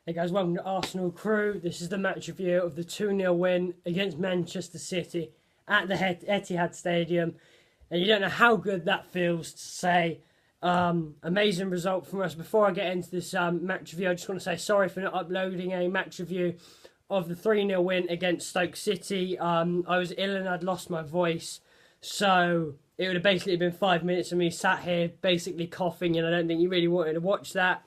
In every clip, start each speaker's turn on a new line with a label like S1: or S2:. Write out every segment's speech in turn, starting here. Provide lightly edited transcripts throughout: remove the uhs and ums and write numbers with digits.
S1: Hey guys, welcome to Arsenal Crew. This is the match review of the 2-0 win against Manchester City at the Etihad Stadium. And you don't know how good that feels to say. Amazing result from us. Before I get into this match review, I just want to say sorry for not uploading a match review of the 3-0 win against Stoke City. I was ill and I'd lost my voice. So it would have basically been 5 minutes of me sat here basically coughing, and I don't think you really wanted to watch that.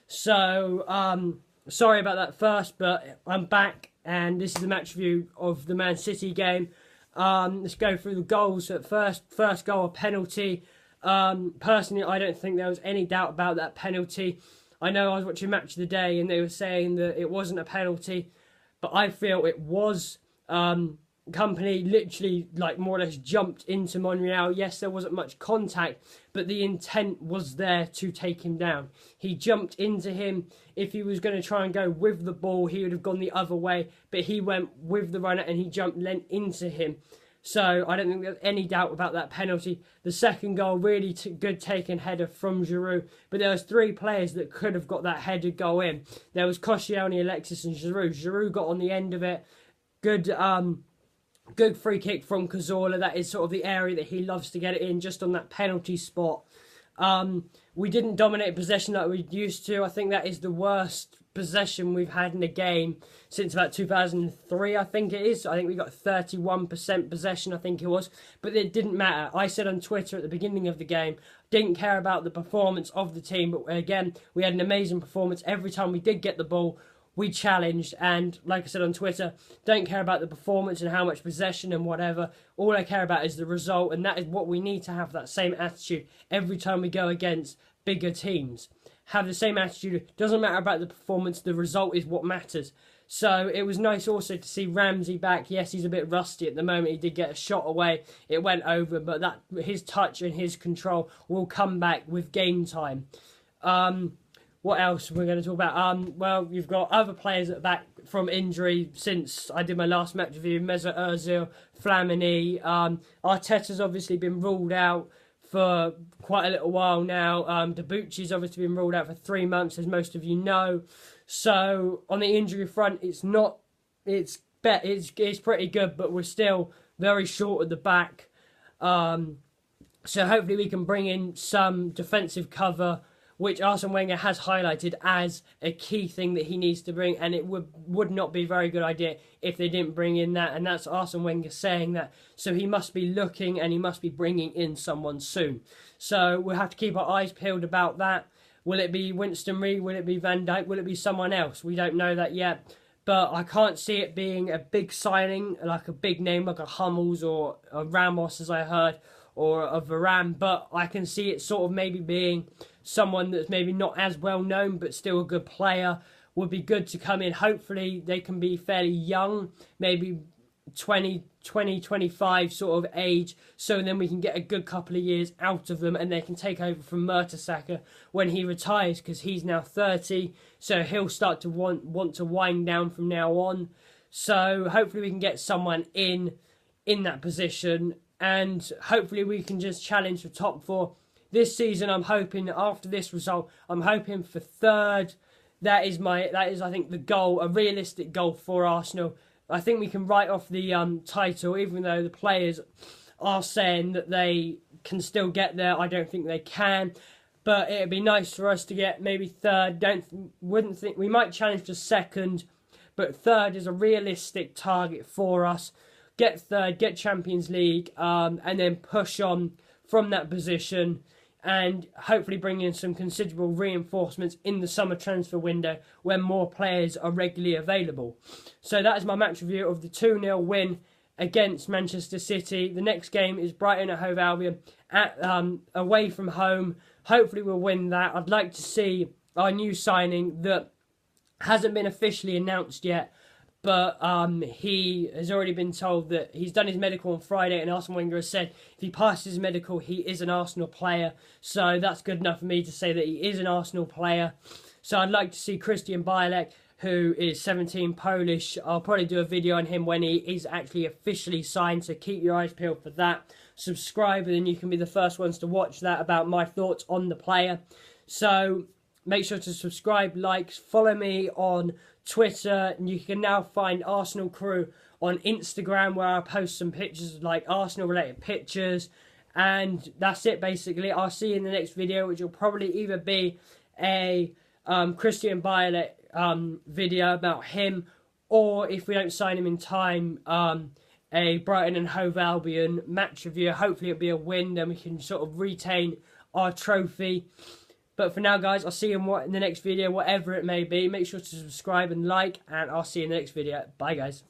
S1: So, sorry about that first, but I'm back, and this is the match review of the Man City game. Let's go through the goals at first. First goal, a penalty. Personally, I don't think there was any doubt about that penalty. I know I was watching Match of the Day, and they were saying that it wasn't a penalty, but I feel it was. Company literally, like, more or less jumped into Monreal. Yes, there wasn't much contact, but the intent was there to take him down. He jumped into him. If he was going to try and go with the ball, he would have gone the other way, but he went with the runner and he jumped into him. So I don't think there's any doubt about that penalty. The second goal, really good taken header from Giroud, but there was three players that could have got that header goal in. There was Koscielny, Alexis and Giroud. Giroud got on the end of it. Good free kick from Cazorla. That is sort of the area that he loves to get it in, just on that penalty spot. We didn't dominate possession like we used to. I think that is the worst possession we've had in a game since about 2003, I think it is. I think we got 31% possession, I think it was. But it didn't matter. I said on Twitter at the beginning of the game, didn't care about the performance of the team. But again, we had an amazing performance. Every time we did get the ball, we challenged, and like I said on Twitter, don't care about the performance and how much possession and whatever. All I care about is the result, and that is what we need to have, that same attitude every time we go against bigger teams. Have the same attitude. Doesn't matter about the performance, the result is what matters. So it was nice also to see Ramsey back. Yes, he's a bit rusty at the moment. He did get a shot away. It went over, but that his touch and his control will come back with game time. What else we're going to talk about? Well, you've got other players that are back from injury since I did my last match review. Mesut Ozil, Flamini. Arteta's obviously been ruled out for quite a little while now. Debuchy's obviously been ruled out for 3 months, as most of you know. So on the injury front, it's pretty good, but we're still very short at the back. So hopefully we can bring in some defensive cover, which Arsene Wenger has highlighted as a key thing that he needs to bring, and it would not be a very good idea if they didn't bring in that, and that's Arsene Wenger saying that. So he must be looking, and he must be bringing in someone soon. So we'll have to keep our eyes peeled about that. Will it be Winston Reid? Will it be Van Dijk? Will it be someone else? We don't know that yet, but I can't see it being a big signing, like a big name like a Hummels or a Ramos, as I heard, or a Varane, but I can see it sort of maybe being someone that's maybe not as well known but still a good player. Would be good to come in. Hopefully they can be fairly young, maybe 20, 25 sort of age, so then we can get a good couple of years out of them and they can take over from Mertesacker when he retires, because he's now 30, so he'll start to want to wind down from now on. So hopefully we can get someone in that position, and hopefully we can just challenge for top four. This season, I'm hoping, after this result, I'm hoping for third. That is, I think, the goal, a realistic goal for Arsenal. I think we can write off the title, even though the players are saying that they can still get there. I don't think they can, but it'd be nice for us to get maybe third. Wouldn't think we might challenge for second, but third is a realistic target for us. Get third, get Champions League, and then push on from that position, and hopefully bring in some considerable reinforcements in the summer transfer window when more players are regularly available. So that is my match review of the 2-0 win against Manchester City. The next game is Brighton at Hove Albion, away from home. Hopefully we'll win that. I'd like to see our new signing that hasn't been officially announced yet, but he has already been told that he's done his medical on Friday, and Arsene Wenger has said if he passes his medical, he is an Arsenal player. So that's good enough for me to say that he is an Arsenal player. So I'd like to see Christian Bielik, who is 17, Polish. I'll probably do a video on him when he is actually officially signed, so keep your eyes peeled for that. Subscribe, and then you can be the first ones to watch that, about my thoughts on the player. So make sure to subscribe, like, follow me on Twitter, and you can now find Arsenal Crew on Instagram, where I post some pictures, like Arsenal related pictures. And that's it, basically. I'll see you in the next video, which will probably either be a Christian Bielik video about him, or if we don't sign him in time, a Brighton and Hove Albion match review. Hopefully it'll be a win, then we can sort of retain our trophy. But for now, guys, I'll see you in the next video, whatever it may be. Make sure to subscribe and like, and I'll see you in the next video. Bye, guys.